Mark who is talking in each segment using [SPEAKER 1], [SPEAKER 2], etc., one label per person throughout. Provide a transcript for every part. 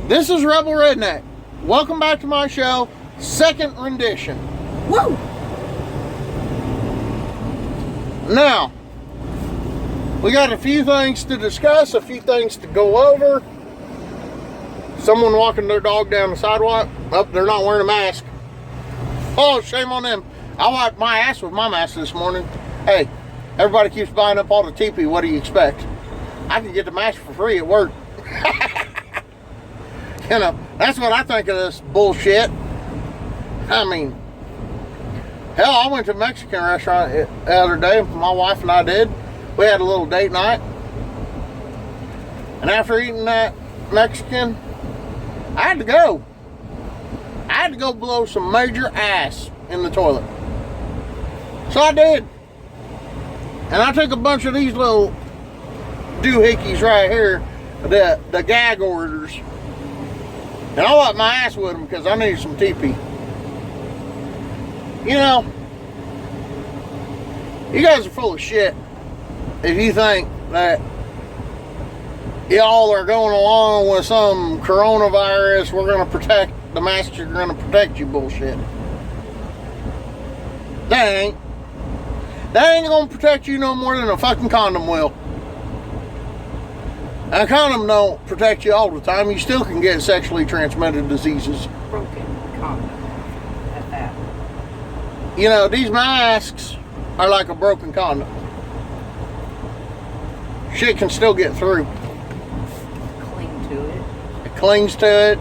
[SPEAKER 1] This is Rebel Redneck. Welcome back to my show, second rendition.
[SPEAKER 2] Woo!
[SPEAKER 1] Now, we got a few things to discuss, a few things to go over. Someone walking their dog down the sidewalk. Oh, they're not wearing a mask. Oh, shame on them. I wiped my ass with my mask this morning. Hey, everybody keeps buying up all the teepee. What do you expect? I can get the mask for free at work. You know, that's what I think of this bullshit. I mean, hell, I went to a Mexican restaurant the other day. My wife and I did. We had a little date night. And after eating that Mexican, I had to go. I had to go blow some major ass in the toilet. So I did. And I took a bunch of these little doohickeys right here, the gag orders. And I wiped my ass with them because I needed some teepee. You know, you guys are full of shit if you think that y'all are going along with some coronavirus, we're going to protect, the masks are going to protect you bullshit. That ain't going to protect you no more than a fucking condom will. And a condom don't protect you all the time. You still can get sexually transmitted diseases.
[SPEAKER 2] Broken condom at that.
[SPEAKER 1] You know, these masks are like a broken condom. Shit can still get through.
[SPEAKER 2] Cling to it.
[SPEAKER 1] It clings to it.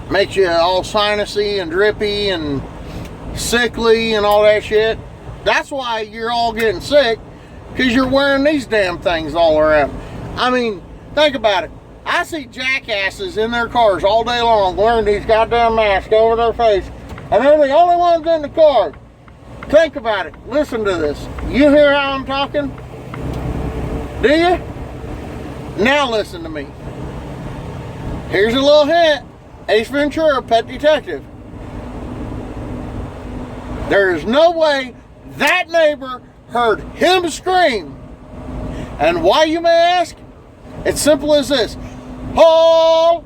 [SPEAKER 1] Makes you all sinusy and drippy and sickly and all that shit. That's why you're all getting sick, because you're wearing these damn things all around. I mean, think about it. I see jackasses in their cars all day long wearing these goddamn masks over their face, and they're the only ones in the car. Think about it. Listen to this. You hear how I'm talking? Do you? Now listen to me. Here's a little hint. Ace Ventura, Pet Detective. There is no way that neighbor heard him scream. And why, you may ask? It's simple as this. Oh,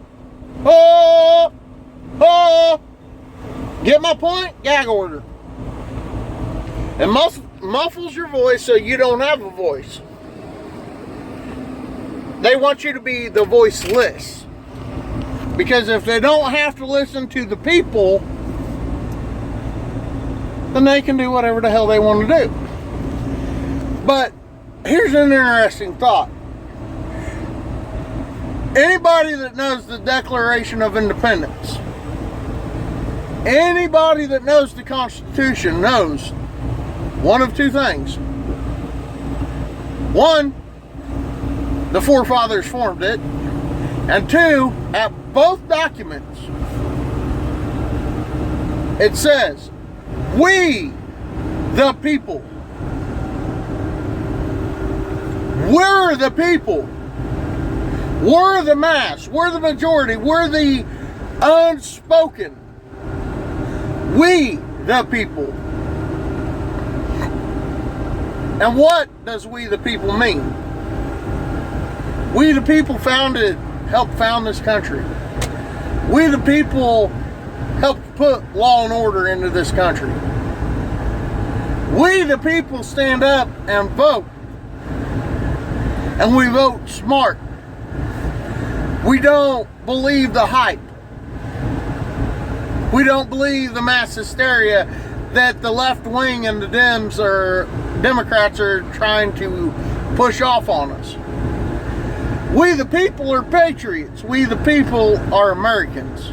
[SPEAKER 1] oh, oh. Get my point? Gag order. It muffles your voice so you don't have a voice. They want you to be the voiceless. Because if they don't have to listen to the people, then they can do whatever the hell they want to do. But here's an interesting thought. Anybody that knows the Declaration of Independence, anybody that knows the Constitution knows one of two things. One, the forefathers formed it. And two, at both documents, it says, we, the people. We're the people. We're the mass. We're the majority. We're the unspoken. We, the people. And what does we, the people, mean? We, the people, helped found this country. We, the people, helped put law and order into this country. We, the people, stand up and vote. And we vote smart. We don't believe the hype. We don't believe the mass hysteria that the left wing and the Democrats are trying to push off on us. We the people are patriots. We the people are Americans.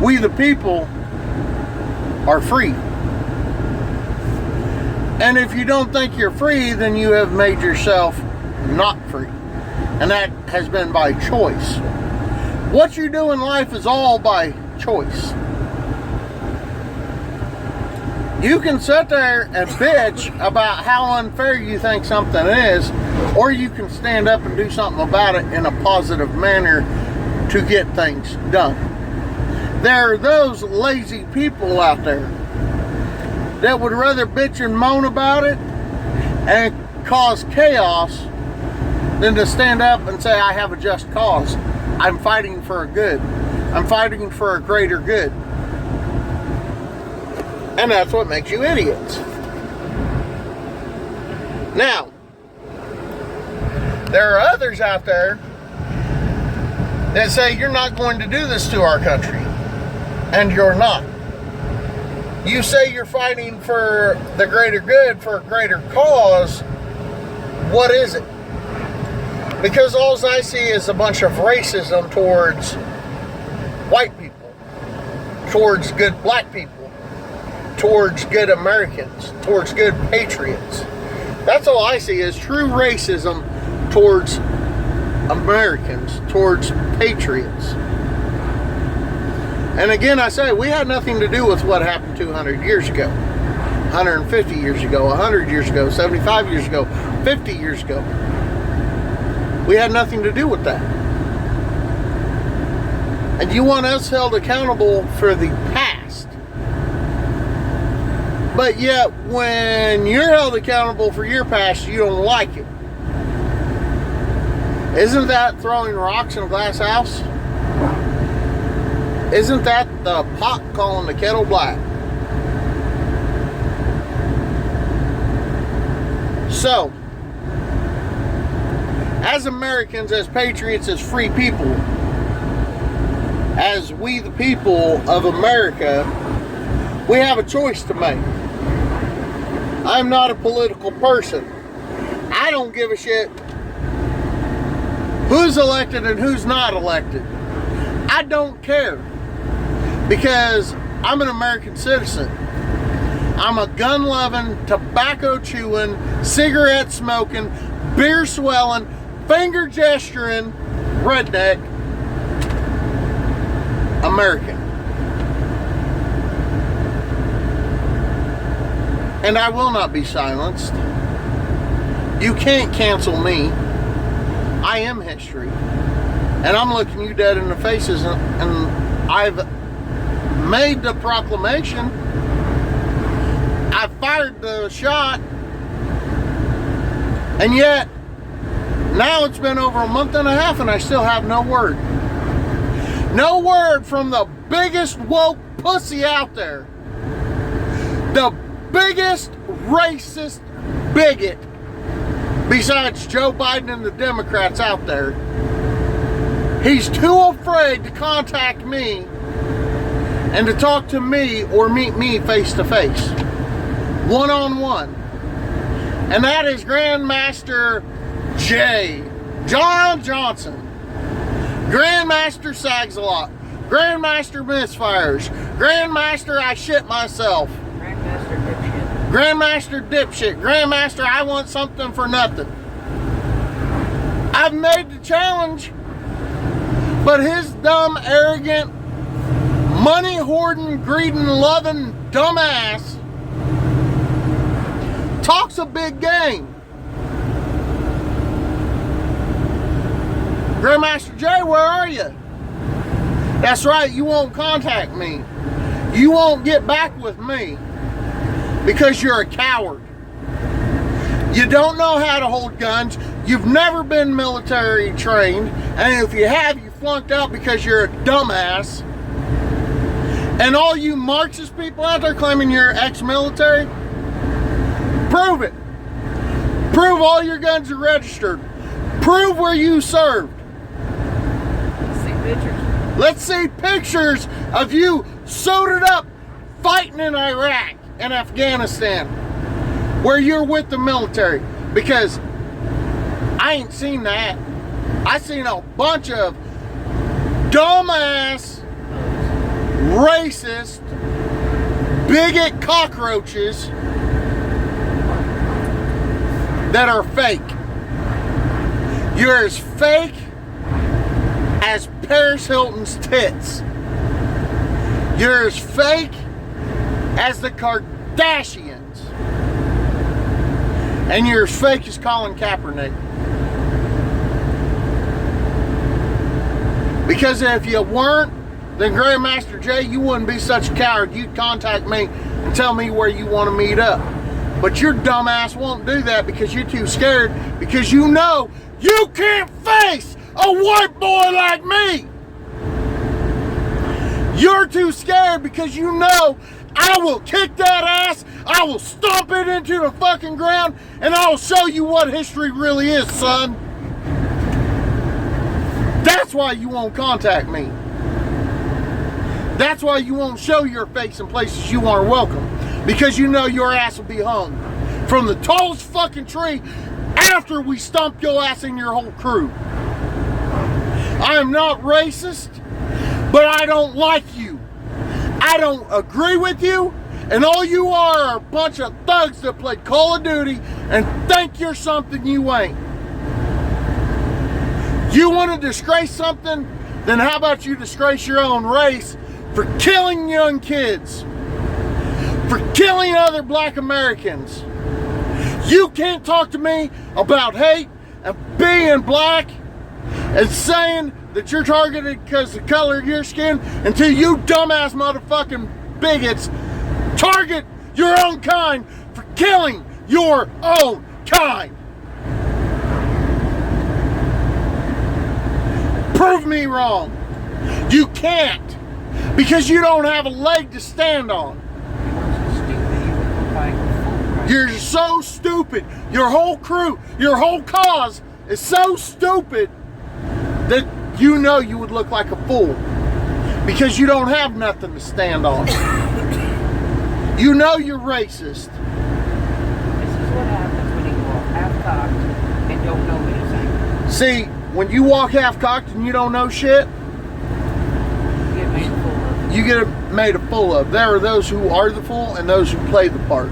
[SPEAKER 1] We the people are free. And if you don't think you're free, then you have made yourself not free. And that has been by choice. What you do in life is all by choice. You can sit there and bitch about how unfair you think something is, or you can stand up and do something about it in a positive manner to get things done. There are those lazy people out there that would rather bitch and moan about it and cause chaos than to stand up and say, I have a just cause. I'm fighting for a good. I'm fighting for a greater good. And that's what makes you idiots. Now, there are others out there that say you're not going to do this to our country. And you're not. You say you're fighting for the greater good, for a greater cause. What is it? Because all I see is a bunch of racism towards white people, towards good black people, towards good Americans, towards good patriots. That's all I see is true racism towards Americans, towards patriots. And again, I say, we had nothing to do with what happened 200 years ago, 150 years ago, 100 years ago, 75 years ago, 50 years ago. We had nothing to do with that. And you want us held accountable for the past. But yet, when you're held accountable for your past, you don't like it. Isn't that throwing rocks in a glass house? Isn't that the pot calling the kettle black? So, as Americans, as patriots, as free people, as we the people of America, we have a choice to make. I'm not a political person. I don't give a shit who's elected and who's not elected. I don't care, because I'm an American citizen. I'm a gun-loving, tobacco-chewing, cigarette-smoking, beer-swelling, finger-gesturing, redneck American. And I will not be silenced. You can't cancel me. I am history. And I'm looking you dead in the faces, and I've made the proclamation. I fired the shot. And yet, now it's been over a month and a half and I still have no word. No word from the biggest woke pussy out there. The biggest racist bigot besides Joe Biden and the Democrats out there. He's too afraid to contact me and to talk to me or meet me face to face, one-on-one. And that is Grandmaster John Johnson, Grandmaster Sags-a-Lot, Grandmaster Misfires, Grandmaster I Shit Myself, Grandmaster Dipshit, Grandmaster I Want Something for Nothing. I've made the challenge, but his dumb, arrogant, money-hoarding, greeding, loving dumbass talks a big game. Grandmaster Jay, where are you? That's right, you won't contact me. You won't get back with me because you're a coward. You don't know how to hold guns. You've never been military trained. And if you have, you flunked out because you're a dumbass. And all you Marxist people out there claiming you're ex-military, prove it. Prove all your guns are registered. Prove where you served.
[SPEAKER 2] Let's see pictures.
[SPEAKER 1] Let's see pictures of you suited up fighting in Iraq and Afghanistan where you're with the military, because I ain't seen that. I seen a bunch of dumbass, racist, bigot cockroaches that are fake. You're as fake as Paris Hilton's tits. You're as fake as the Kardashians. And you're as fake as Colin Kaepernick. Because if you weren't, then Grandmaster Jay, you wouldn't be such a coward. You'd contact me and tell me where you want to meet up. But your dumbass won't do that because you're too scared, because you know you can't face a white boy like me. You're too scared because you know I will kick that ass, I will stomp it into the fucking ground, and I will show you what history really is, son. That's why you won't contact me. That's why you won't show your face in places you aren't welcome. Because you know your ass will be hung from the tallest fucking tree after we stomp your ass and your whole crew. I am not racist, but I don't like you. I don't agree with you, and all you are a bunch of thugs that play Call of Duty and think you're something you ain't. You want to disgrace something? Then how about you disgrace your own race for killing young kids, for killing other black Americans? You can't talk to me about hate and being black and saying that you're targeted because of the color of your skin until you dumbass motherfucking bigots target your own kind for killing your own kind. Prove me wrong. You can't, because you don't have a leg to stand on. You're so stupid. Your whole crew, your whole cause is so stupid that you know you would look like a fool because you don't have nothing to stand on. You know you're racist.
[SPEAKER 2] This is what happens when you walk half-cocked and don't know anything.
[SPEAKER 1] See, when you walk half-cocked and you don't know shit,
[SPEAKER 2] You get made a fool of.
[SPEAKER 1] you get made a fool of. There are those who are the fool and those who play the part.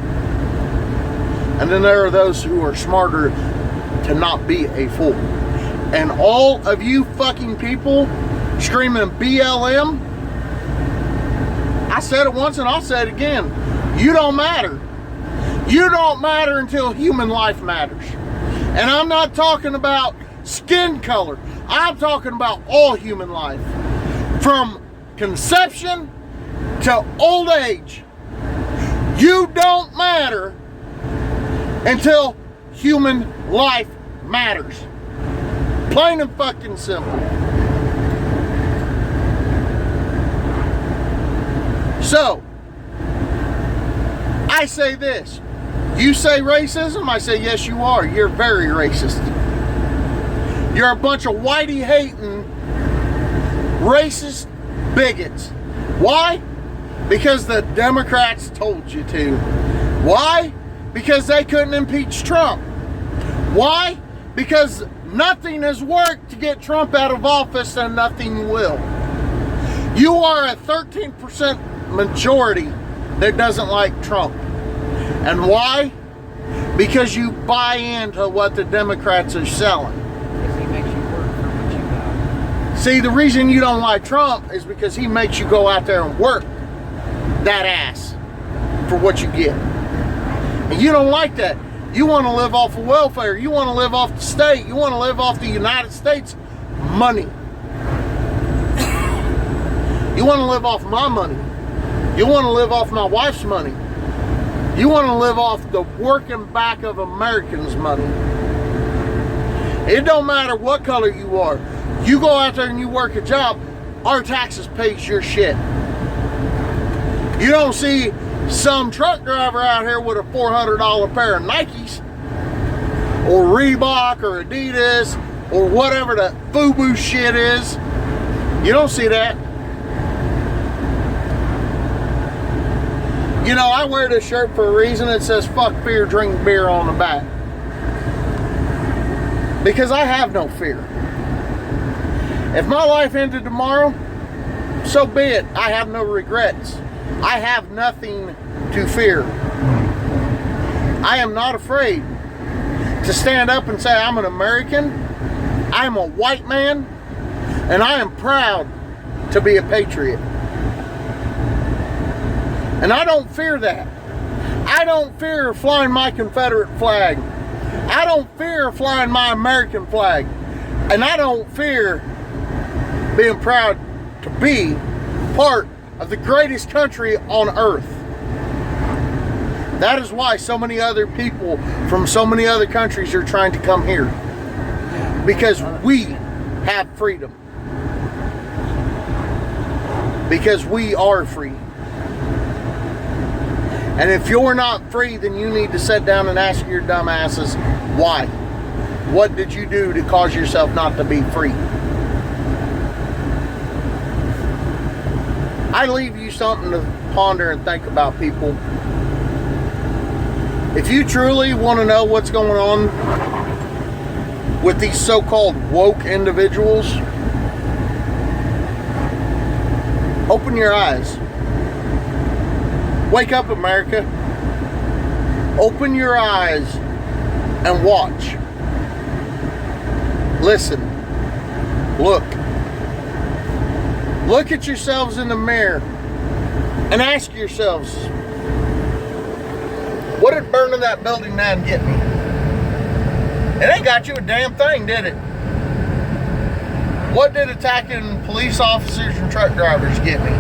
[SPEAKER 1] And then there are those who are smarter to not be a fool. And all of you fucking people screaming BLM, I said it once and I'll say it again. You don't matter. You don't matter until human life matters. And I'm not talking about skin color. I'm talking about all human life. From conception to old age. You don't matter until human life matters. Plain and fucking simple. So, I say this. You say racism, I say yes you are. You're very racist. You're a bunch of whitey hating, racist bigots. Why? Because the Democrats told you to. Why? Because they couldn't impeach Trump. Why? Because nothing has worked to get Trump out of office and nothing will. You are a 13% majority that doesn't like Trump. And why? Because you buy into what the Democrats are selling.
[SPEAKER 2] Because he makes you work for what you got.
[SPEAKER 1] See, the reason you don't like Trump is because he makes you go out there and work that ass for what you get. And you don't like that. You want to live off of welfare. You want to live off the state. You want to live off the United States money. You want to live off my money. You want to live off my wife's money. You want to live off the working back of Americans' money. It don't matter what color you are. You go out there and you work a job, our taxes pays your shit. You don't see some truck driver out here with a $400 pair of Nikes or Reebok or Adidas or whatever the FUBU shit is. You don't see that. You know, I wear this shirt for a reason. It says fuck fear, drink beer on the back. Because I have no fear. If my life ended tomorrow, so be it. I have no regrets. I have nothing to fear. I am not afraid to stand up and say I'm an American. I'm a white man. And I am proud to be a patriot. And I don't fear that. I don't fear flying my Confederate flag. I don't fear flying my American flag. And I don't fear being proud to be part of the greatest country on earth. That is why so many other people from so many other countries are trying to come here. Because we have freedom. Because we are free. And if you're not free, then you need to sit down and ask your dumb asses why. What did you do to cause yourself not to be free? I leave you something to ponder and think about, people. If you truly want to know what's going on with these so-called woke individuals, open your eyes. Wake up, America. Open your eyes and watch. Listen. Look. Look at yourselves in the mirror and ask yourselves, what did burning that building down get me? It ain't got you a damn thing, did it? What did attacking police officers and truck drivers get me?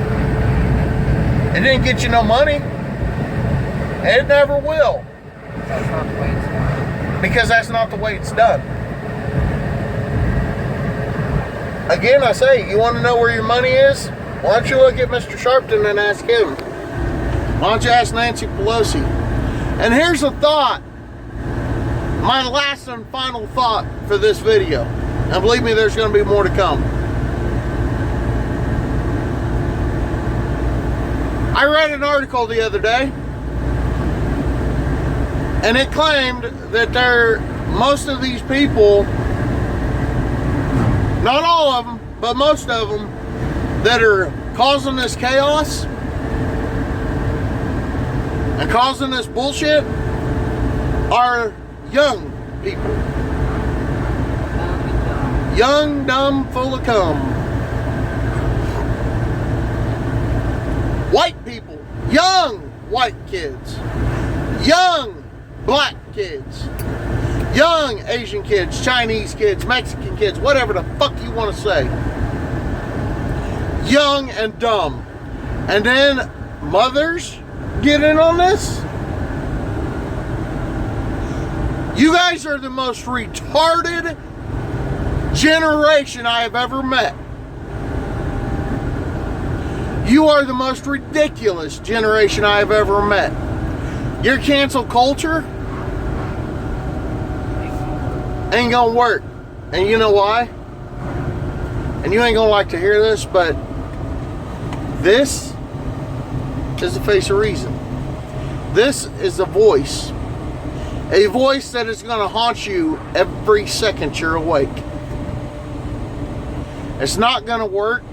[SPEAKER 1] It didn't get you no money. It never will.
[SPEAKER 2] That's not the way it's done.
[SPEAKER 1] Because that's not the way it's done. Again, I say, you want to know where your money is? Why don't you look at Mr. Sharpton and ask him? Why don't you ask Nancy Pelosi? And here's a thought. My last and final thought for this video. And believe me, there's going to be more to come. I read an article the other day, and it claimed that most of these people, not all of them, but most of them, that are causing this chaos and causing this bullshit are young people. Young, dumb, full of cum. White people, young white kids, young black kids, young Asian kids, Chinese kids, Mexican kids, whatever the fuck you want to say. Young and dumb. And then mothers get in on this. You guys are the most retarded generation I have ever met. You are the most ridiculous generation I have ever met. Your cancel culture ain't gonna work. And you know why? And you ain't gonna like to hear this, but this is the face of reason. This is a voice. A voice that is gonna haunt you every second you're awake. It's not gonna work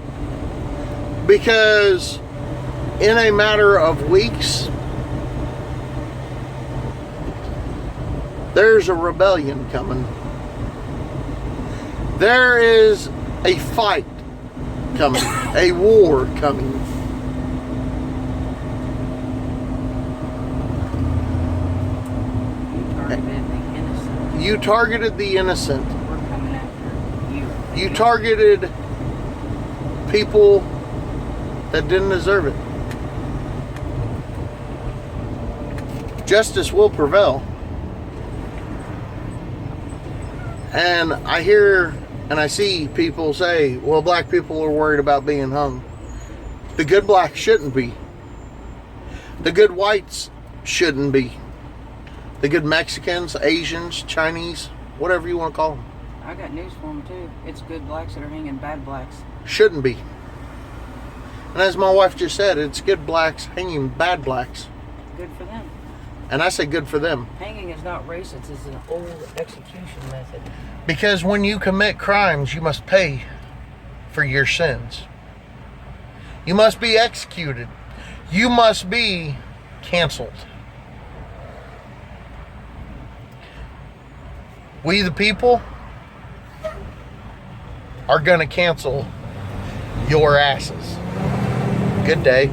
[SPEAKER 1] because in a matter of weeks, there's a rebellion coming. There is a fight coming, a war coming. You targeted the innocent.
[SPEAKER 2] We're coming after you.
[SPEAKER 1] You targeted people that didn't deserve it. Justice will prevail. And I hear and I see people say, well, black people are worried about being hung. The good blacks shouldn't be. The good whites shouldn't be. The good Mexicans, Asians, Chinese, whatever you want to call them.
[SPEAKER 2] I got news for them too. It's good blacks that are hanging bad blacks.
[SPEAKER 1] Shouldn't be. And as my wife just said, it's good blacks hanging bad blacks.
[SPEAKER 2] Good for them.
[SPEAKER 1] And I say good for them.
[SPEAKER 2] Hanging is not racist. It's an old execution method.
[SPEAKER 1] Because when you commit crimes, you must pay for your sins. You must be executed. You must be canceled. We the people are going to cancel your asses. Good day.